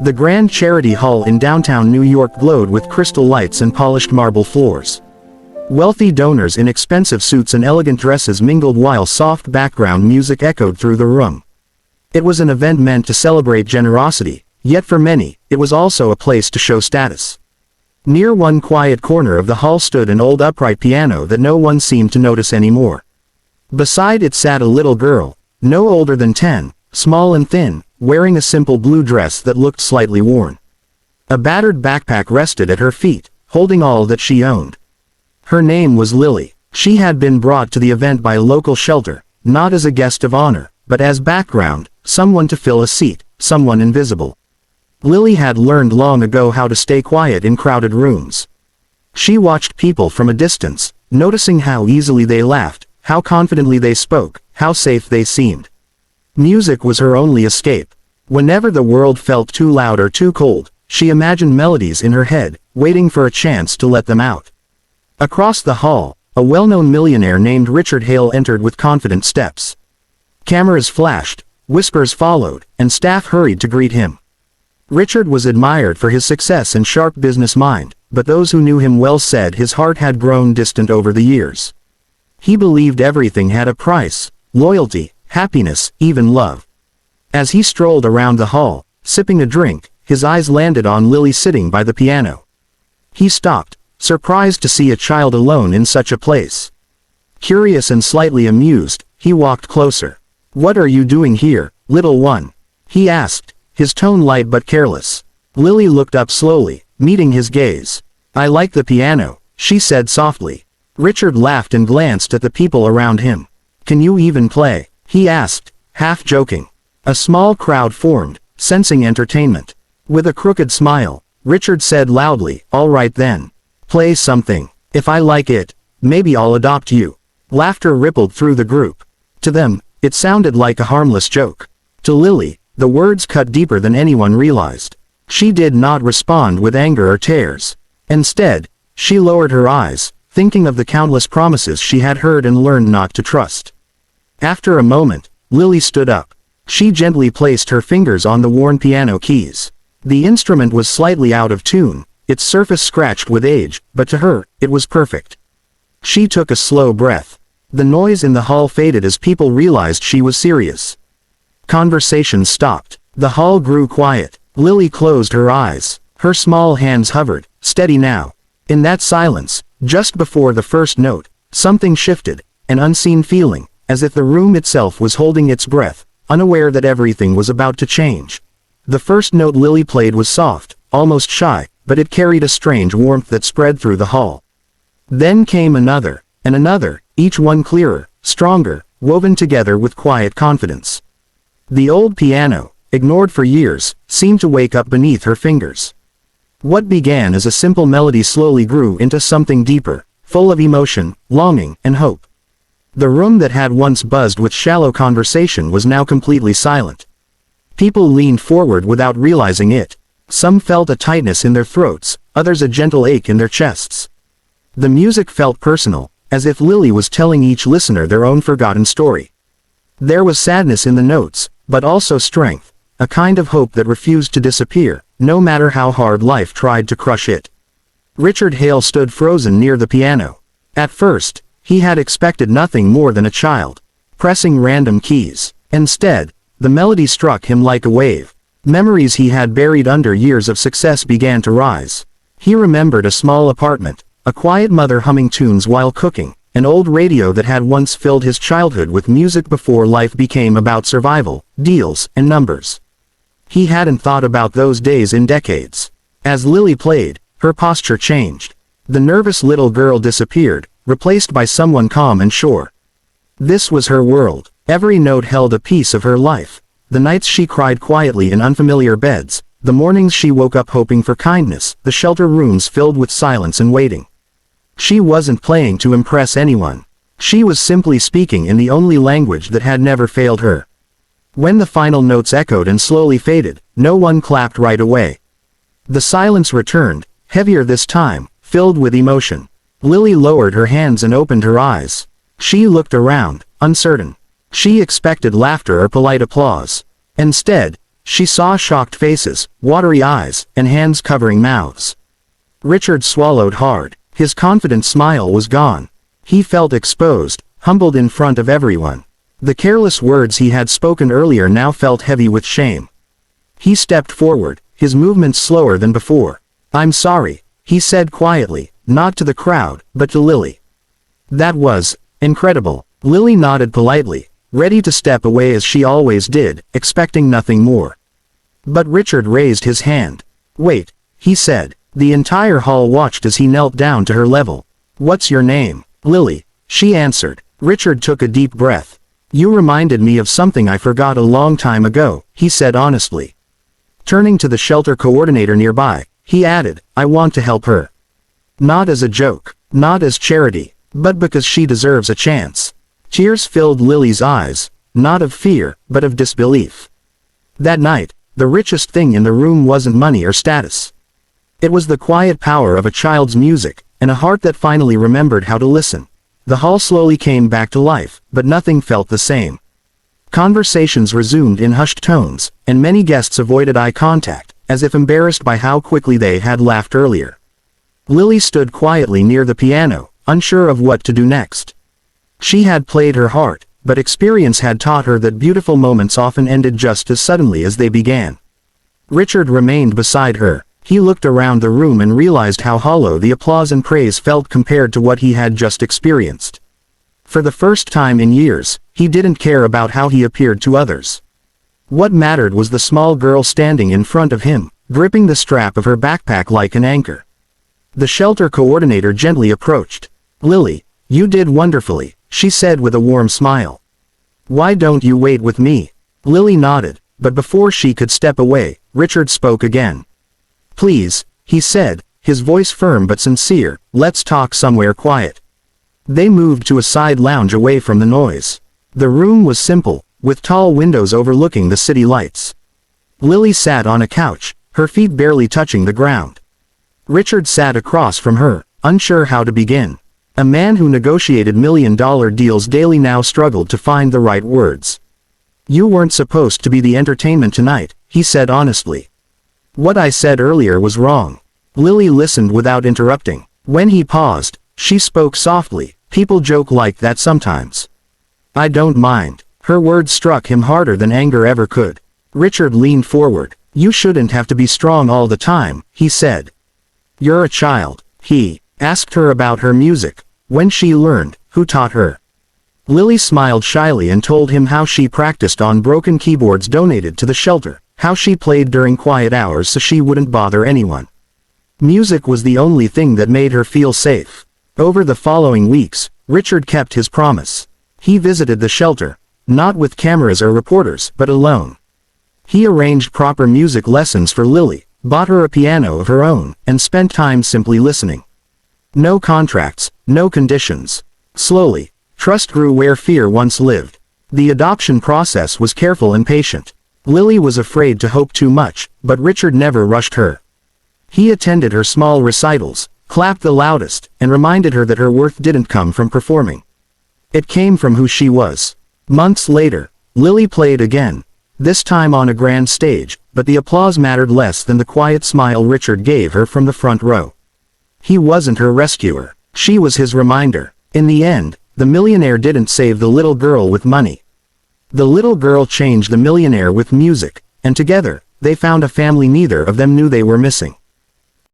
The grand charity hall in downtown New York glowed with crystal lights and polished marble floors. Wealthy donors in expensive suits and elegant dresses mingled while soft background music echoed through the room. It was an event meant to celebrate generosity, yet for many, it was also a place to show status. Near one quiet corner of the hall stood an old upright piano that no one seemed to notice anymore. Beside it sat a little girl, no older than 10, small and thin, wearing a simple blue dress that looked slightly worn. A battered backpack rested at her feet, holding all that she owned. Her name was Lily. She had been brought to the event by a local shelter, not as a guest of honor, but as background, someone to fill a seat, someone invisible. Lily had learned long ago how to stay quiet in crowded rooms. She watched people from a distance, noticing how easily they laughed, how confidently they spoke, how safe they seemed. Music was her only escape. Whenever the world felt too loud or too cold, she imagined melodies in her head, waiting for a chance to let them out. Across the hall, a well-known millionaire named Richard Hale entered with confident steps. Cameras flashed, whispers followed, and staff hurried to greet him. Richard was admired for his success and sharp business mind, but those who knew him well said his heart had grown distant over the years. He believed everything had a price: loyalty, happiness, even love. As he strolled around the hall, sipping a drink, his eyes landed on Lily sitting by the piano. He stopped, surprised to see a child alone in such a place. Curious and slightly amused, he walked closer. "What are you doing here, little one?" he asked, his tone light but careless. Lily looked up slowly, meeting his gaze. "I like the piano," she said softly. Richard laughed and glanced at the people around him. "Can you even play?" he asked, half joking. A small crowd formed, sensing entertainment. With a crooked smile, Richard said loudly, "All right then. Play something. If I like it, maybe I'll adopt you." Laughter rippled through the group. To them, it sounded like a harmless joke. To Lily, the words cut deeper than anyone realized. She did not respond with anger or tears. Instead, she lowered her eyes, thinking of the countless promises she had heard and learned not to trust. After a moment, Lily stood up. She gently placed her fingers on the worn piano keys. The instrument was slightly out of tune, its surface scratched with age, but to her, it was perfect. She took a slow breath. The noise in the hall faded as people realized she was serious. Conversation stopped. The hall grew quiet. Lily closed her eyes. Her small hands hovered, steady now. In that silence, just before the first note, something shifted, an unseen feeling, as if the room itself was holding its breath, unaware that everything was about to change. The first note Lily played was soft, almost shy, but it carried a strange warmth that spread through the hall. Then came another, and another, each one clearer, stronger, woven together with quiet confidence. The old piano, ignored for years, seemed to wake up beneath her fingers. What began as a simple melody slowly grew into something deeper, full of emotion, longing, and hope. The room that had once buzzed with shallow conversation was now completely silent. People leaned forward without realizing it. Some felt a tightness in their throats, others a gentle ache in their chests. The music felt personal, as if Lily was telling each listener their own forgotten story. There was sadness in the notes, but also strength, a kind of hope that refused to disappear, no matter how hard life tried to crush it. Richard Hale stood frozen near the piano. At first, he had expected nothing more than a child, pressing random keys. Instead, the melody struck him like a wave. Memories he had buried under years of success began to rise. He remembered a small apartment, a quiet mother humming tunes while cooking, an old radio that had once filled his childhood with music before life became about survival, deals, and numbers. He hadn't thought about those days in decades. As Lily played, her posture changed. The nervous little girl disappeared, replaced by someone calm and sure. This was her world. Every note held a piece of her life. The nights she cried quietly in unfamiliar beds, the mornings she woke up hoping for kindness, the shelter rooms filled with silence and waiting. She wasn't playing to impress anyone. She was simply speaking in the only language that had never failed her. When the final notes echoed and slowly faded, no one clapped right away. The silence returned, heavier this time, filled with emotion. Lily lowered her hands and opened her eyes. She looked around, uncertain. She expected laughter or polite applause. Instead, she saw shocked faces, watery eyes, and hands covering mouths. Richard swallowed hard. His confident smile was gone. He felt exposed, humbled in front of everyone. The careless words he had spoken earlier now felt heavy with shame. He stepped forward, his movements slower than before. "I'm sorry," he said quietly, not to the crowd, but to Lily. "That was incredible." Lily nodded politely, ready to step away as she always did, expecting nothing more. But Richard raised his hand. "Wait," he said. The entire hall watched as he knelt down to her level. "What's your name?" "Lily," she answered. Richard took a deep breath. "You reminded me of something I forgot a long time ago," he said honestly. Turning to the shelter coordinator nearby, he added, "I want to help her. Not as a joke, not as charity, but because she deserves a chance." Tears filled Lily's eyes, not of fear, but of disbelief. That night, the richest thing in the room wasn't money or status. It was the quiet power of a child's music, and a heart that finally remembered how to listen. The hall slowly came back to life, but nothing felt the same. Conversations resumed in hushed tones, and many guests avoided eye contact, as if embarrassed by how quickly they had laughed earlier. Lily stood quietly near the piano, unsure of what to do next. She had played her heart, but experience had taught her that beautiful moments often ended just as suddenly as they began. Richard remained beside her. He looked around the room and realized how hollow the applause and praise felt compared to what he had just experienced. For the first time in years, he didn't care about how he appeared to others. What mattered was the small girl standing in front of him, gripping the strap of her backpack like an anchor. The shelter coordinator gently approached. "Lily, you did wonderfully," she said with a warm smile. "Why don't you wait with me?" Lily nodded, but before she could step away, Richard spoke again. "Please," he said, his voice firm but sincere, "let's talk somewhere quiet." They moved to a side lounge away from the noise. The room was simple, with tall windows overlooking the city lights. Lily sat on a couch, her feet barely touching the ground. Richard sat across from her, unsure how to begin. A man who negotiated million-dollar deals daily now struggled to find the right words. "You weren't supposed to be the entertainment tonight," he said honestly. "What I said earlier was wrong." Lily listened without interrupting. When he paused, she spoke softly, "People joke like that sometimes. I don't mind." Her words struck him harder than anger ever could. Richard leaned forward. "You shouldn't have to be strong all the time," he said. "You're a child." He asked her about her music. When she learned, who taught her? Lily smiled shyly and told him how she practiced on broken keyboards donated to the shelter, how she played during quiet hours so she wouldn't bother anyone. Music was the only thing that made her feel safe. Over the following weeks, Richard kept his promise. He visited the shelter, not with cameras or reporters, but alone. He arranged proper music lessons for Lily, bought her a piano of her own, and spent time simply listening. No contracts, no conditions. Slowly, trust grew where fear once lived. The adoption process was careful and patient. Lily was afraid to hope too much, but Richard never rushed her. He attended her small recitals, clapped the loudest, and reminded her that her worth didn't come from performing. It came from who she was. Months later, Lily played again, this time on a grand stage, but the applause mattered less than the quiet smile Richard gave her from the front row. He wasn't her rescuer. She was his reminder. In the end, the millionaire didn't save the little girl with money. The little girl changed the millionaire with music, and together, they found a family neither of them knew they were missing.